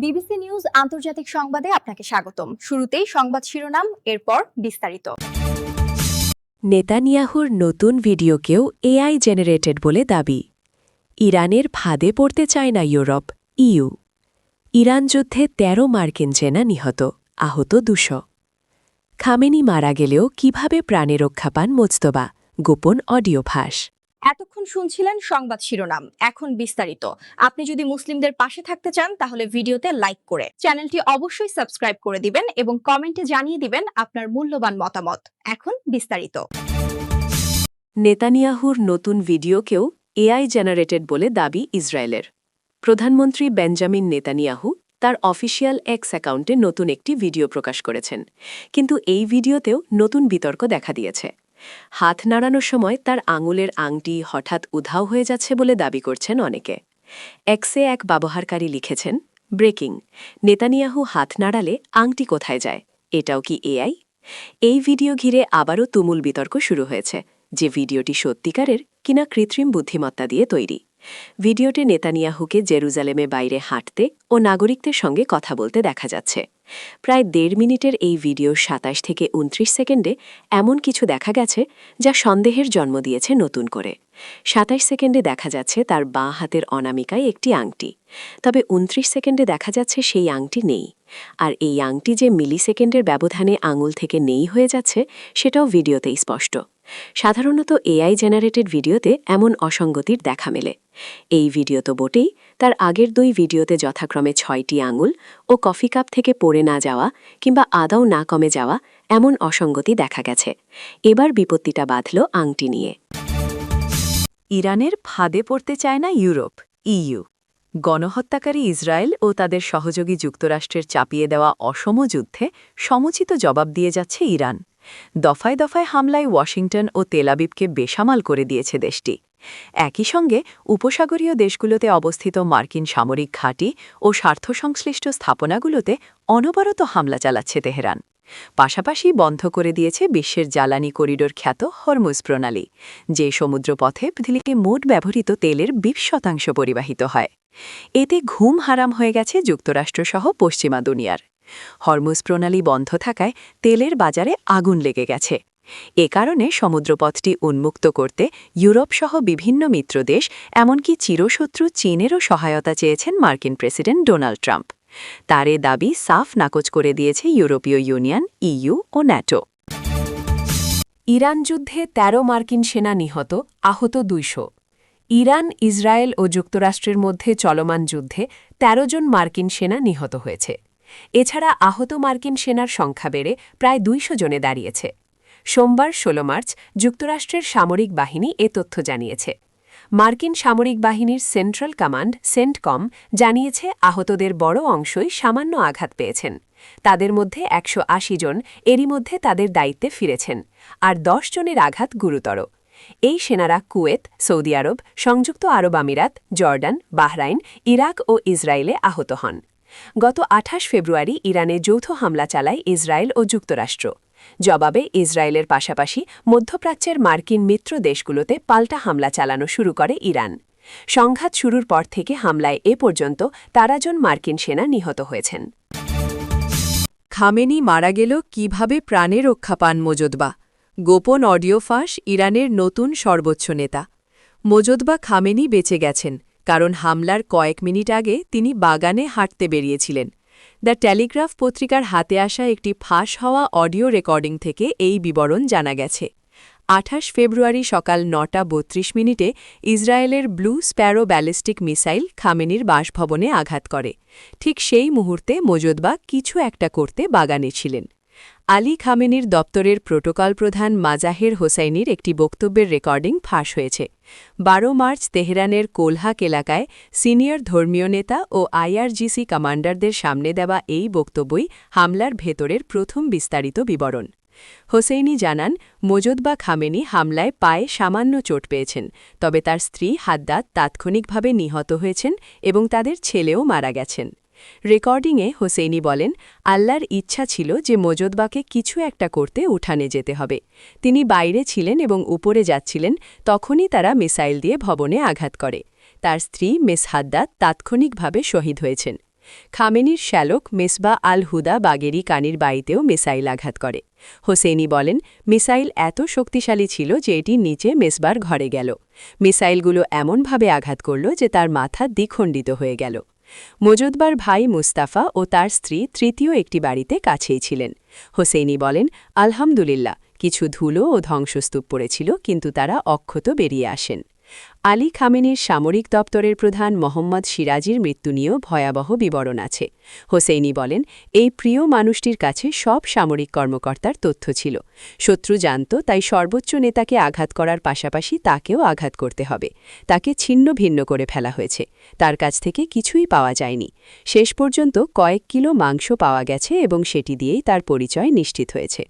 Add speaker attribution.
Speaker 1: BBC news আন্তর্জাতিক সংবাদে আপনাকে স্বাগতম। শুরুতেই সংবাদ শিরোনাম, এরপর বিস্তারিত।
Speaker 2: নেতানিয়াহুর নতুন ভিডিওকেও এআই জেনারেটেড বলে দাবি। ইরানের ফাঁদে পড়তে চায় না ইউরোপ, ইইউ। ইরান যুদ্ধে ১৩ মার্কিন সেনা নিহত, আহত ২০০। খামেনি মারা গেলেও কিভাবে প্রাণে রক্ষা পান মোজতবা, গোপন অডিও ফাঁস।
Speaker 1: এতক্ষণ শুনছিলেন সংবাদ শিরোনাম, এখন বিস্তারিত। আপনি যদি মুসলিমদের পাশে থাকতে চান তাহলে ভিডিওতে লাইক করে চ্যানেলটি অবশ্যই সাবস্ক্রাইব করে দিবেন এবং কমেন্টে জানিয়ে দিবেন আপনার মূল্যবান মতামত। এখন বিস্তারিত।
Speaker 2: নেতানিয়াহুর নতুন ভিডিওকেও এআই জেনারেটেড বলে দাবি ইসরায়েলের। প্রধানমন্ত্রী বেঞ্জামিন নেতানিয়াহু তার অফিসিয়াল এক্স অ্যাকাউন্টে নতুন একটি ভিডিও প্রকাশ করেছেন, কিন্তু এই ভিডিওতেও নতুন বিতর্ক দেখা দিয়েছে। হাত নাড়ানোর সময় তার আঙুলের আংটি হঠাৎ উধাও হয়ে যাচ্ছে বলে দাবি করছেন অনেকে। এক্সে এক ব্যবহারকারী লিখেছেন, ব্রেকিং, নেতানিয়াহু হাত নাড়ালে আংটি কোথায় যায়, এটাও কি এআই? এই ভিডিও ঘিরে আবারও তুমুল বিতর্ক শুরু হয়েছে যে ভিডিওটি সত্যিকারের কিনা কৃত্রিম বুদ্ধিমত্তা দিয়ে তৈরি। ভিডিওতে নেতানিয়াহুকে জেরুজালেমে বাইরে হাঁটতে ও নাগরিকদের সঙ্গে কথা বলতে দেখা যাচ্ছে। প্রায় ১.৫ মিনিটের এই ভিডিও ২৭ থেকে ২৯ সেকেন্ডে এমন কিছু দেখা গেছে যা সন্দেহের জন্ম দিয়েছে নতুন করে। ২৭ সেকেন্ডে দেখা যাচ্ছে তার বাঁ হাতের অনামিকায় একটি আংটি, তবে ২৯ সেকেন্ডে দেখা যাচ্ছে সেই আংটি নেই। আর এই আংটি যে মিলিসেকেন্ডের ব্যবধানে আঙুল থেকে নেই হয়ে যাচ্ছে সেটাও ভিডিওতেই স্পষ্ট। সাধারণত এআই জেনারেটেড ভিডিওতে এমন অসঙ্গতির দেখা মেলে। এই ভিডিও তো বটেই, তার আগের ২ ভিডিওতে যথাক্রমে ৬টি আঙুল ও কফি কাপ থেকে পড়ে না যাওয়া কিংবা আদৌ না কমে যাওয়া এমন অসঙ্গতি দেখা গেছে। এবার বিপত্তিটা বাঁধল আংটি নিয়ে। ইরানের ফাঁদে পড়তে চায় না ইউরোপ, ইইউ। গণহত্যাকারী ইসরায়েল ও তাদের সহযোগী যুক্তরাষ্ট্রের চাপিয়ে দেওয়া অসম যুদ্ধে সমুচিত জবাব দিয়ে যাচ্ছে ইরান। দফায় দফায় হামলায় ওয়াশিংটন ও তেলাবিবকে বেসামাল করে দিয়েছে দেশটি। একই সঙ্গে উপসাগরীয় দেশগুলোতে অবস্থিত মার্কিন সামরিক ঘাঁটি ও স্বার্থসংশ্লিষ্ট স্থাপনাগুলোতে অনবরত হামলা চালাচ্ছে তেহরান। পাশাপাশি বন্ধ করে দিয়েছে বিশ্বের জ্বালানি করিডোর খ্যাত হরমুজ প্রণালী, যে সমুদ্রপথে পৃথিবীতে মোট ব্যবহৃত তেলের ২০% পরিবাহিত হয়। এতে ঘুম হারাম হয়ে গেছে যুক্তরাষ্ট্রসহ পশ্চিমা দুনিয়ার। হরমুজ প্রণালী বন্ধ থাকায় তেলের বাজারে আগুন লেগে গেছে। এ কারণে সমুদ্রপথটি উন্মুক্ত করতে ইউরোপসহ বিভিন্ন মিত্রদেশ, এমনকি চিরশত্রু চীনেরও সহায়তা চেয়েছেন মার্কিন প্রেসিডেন্ট ডোনাল্ড ট্রাম্প। তার এ দাবি সাফ নাকচ করে দিয়েছে ইউরোপীয় ইউনিয়ন, ইইউ ও ন্যাটো। ইরান যুদ্ধে ১৩ মার্কিন সেনা নিহত, আহত ২০০। ইরান, ইসরায়েল ও যুক্তরাষ্ট্রের মধ্যে চলমান যুদ্ধে ১৩ জন মার্কিন সেনা নিহত হয়েছে। এছাড়া আহত মার্কিন সেনার সংখ্যা বেড়ে প্রায় ২০০ জনে দাঁড়িয়েছে। সোমবার ১৬ মার্চ যুক্তরাষ্ট্রের সামরিক বাহিনী এ তথ্য জানিয়েছে। মার্কিন সামরিক বাহিনীর সেন্ট্রাল কমান্ড, সেন্টকম, জানিয়েছে আহতদের বড় অংশই সামান্য আঘাত পেয়েছেন। তাদের মধ্যে ১৮০ জন এরই মধ্যে তাদের দায়িত্বে ফিরেছেন, আর ১০ জনের আঘাত গুরুতর। এই সেনারা কুয়েত, সৌদি আরব, সংযুক্ত আরব আমিরাত, জর্ডান, বাহরাইন, ইরাক ও ইসরায়েলে আহত হন। গত ২৮ ফেব্রুয়ারি ইরানে যৌথ হামলা চালায় ইসরায়েল ও যুক্তরাষ্ট্র। জবাবে ইসরায়েলের পাশাপাশি মধ্যপ্রাচ্যের মার্কিন মিত্র দেশগুলোতে পাল্টা হামলা চালানো শুরু করে ইরান। সংঘাত শুরুর পর থেকে হামলায় এ পর্যন্ত ১৩ জন মার্কিন সেনা নিহত হয়েছেন। খামেনি মারা গেল কিভাবে প্রাণে রক্ষা পান মোজতবা, গোপন অডিও ফাঁস ইরানের নতুন সর্বোচ্চ নেতা। মোজতবা খামেনি বেঁচে গেছেন কারণ হামলার কয়েক মিনিট আগে তিনি বাগানে হাঁটতে বেরিয়েছিলেন। দ্য টেলিগ্রাফ পত্রিকার হাতে আসা একটি ফাঁস হওয়া অডিও রেকর্ডিং থেকে এই বিবরণ জানা গেছে। ২৮ ফেব্রুয়ারি সকাল ৯টা ৩২ ইসরায়েলের ব্লু স্প্যারো ব্যালিস্টিক মিসাইল খামেনির বাসভবনে আঘাত করে। ঠিক সেই মুহূর্তে মোজতবা কিছু একটা করতে বাগানে ছিলেন। আলী খামেনির দপ্তরের প্রোটোকল প্রধান মাজাহের হোসাইনির একটি বক্তব্যের রেকর্ডিং ফাঁস হয়েছে। ১২ মার্চ তেহরানের কোলহাক এলাকায় সিনিয়র ধর্মীয় নেতা ও আইআরজিসি কমান্ডারদের সামনে দেওয়া এই বক্তব্যই হামলার ভেতরের প্রথম বিস্তারিত বিবরণ। হোসেইনি জানান, মোজতবা খামেনি হামলায় পায়ে সামান্য চোট পেয়েছেন, তবে তার স্ত্রী হাদ্দাদ তাৎক্ষণিকভাবে নিহত হয়েছেন এবং তাদের ছেলেও মারা গেছেন। রেকর্ডিংয়ে হোসেইনি বলেন, আল্লাহর ইচ্ছা ছিল যে মোজতবাকে কিছু একটা করতে উঠানে যেতে হবে। তিনি বাইরে ছিলেন এবং উপরে যাচ্ছিলেন, তখনই তারা মিসাইল দিয়ে ভবনে আঘাত করে। তার স্ত্রী মিস হাদ্দাদ তাৎক্ষণিকভাবে শহীদ হয়েছেন। খামেনির শ্যালক মেসবা আল হুদা বাগেরি কানির বাড়িতেও মিসাইল আঘাত করে। হোসেনি বলেন, মিসাইল এত শক্তিশালী ছিল যে এটি নিচে মেসবার ঘরে গেল। মিসাইলগুলো এমনভাবে আঘাত করল যে তার মাথা দ্বিখণ্ডিত হয়ে গেল। মজুদবার ভাই মুস্তাফা ও তার স্ত্রী তৃতীয় একটি বাড়িতে কাছেই ছিলেন। হোসেনি বলেন, আলহামদুলিল্লাহ, কিছু ধুলো ও ধ্বংসস্তূপ পড়েছিল, কিন্তু তারা অক্ষত বেরিয়ে আসেন। আলী খামেনির সামরিক দপ্তরের প্রধান মোহাম্মদ সিরাজির মৃত্যু নিয়েও ভয়াবহ বিবরণ আছে। হোসেইনি বলেন, এই প্রিয় মানুষটির কাছে সব সামরিক কর্মকর্তার তথ্য ছিল। শত্রু জানত, তাই সর্বোচ্চ নেতাকে আঘাত করার পাশাপাশি তাকেও আঘাত করতে হবে। তাকে ছিন্ন ভিন্ন করে ফেলা হয়েছে। তার কাছ থেকে কিছুই পাওয়া যায়নি। শেষ পর্যন্ত কয়েক কিলো মাংস পাওয়া গেছে এবং সেটি দিয়েই তার পরিচয় নিশ্চিত হয়েছে।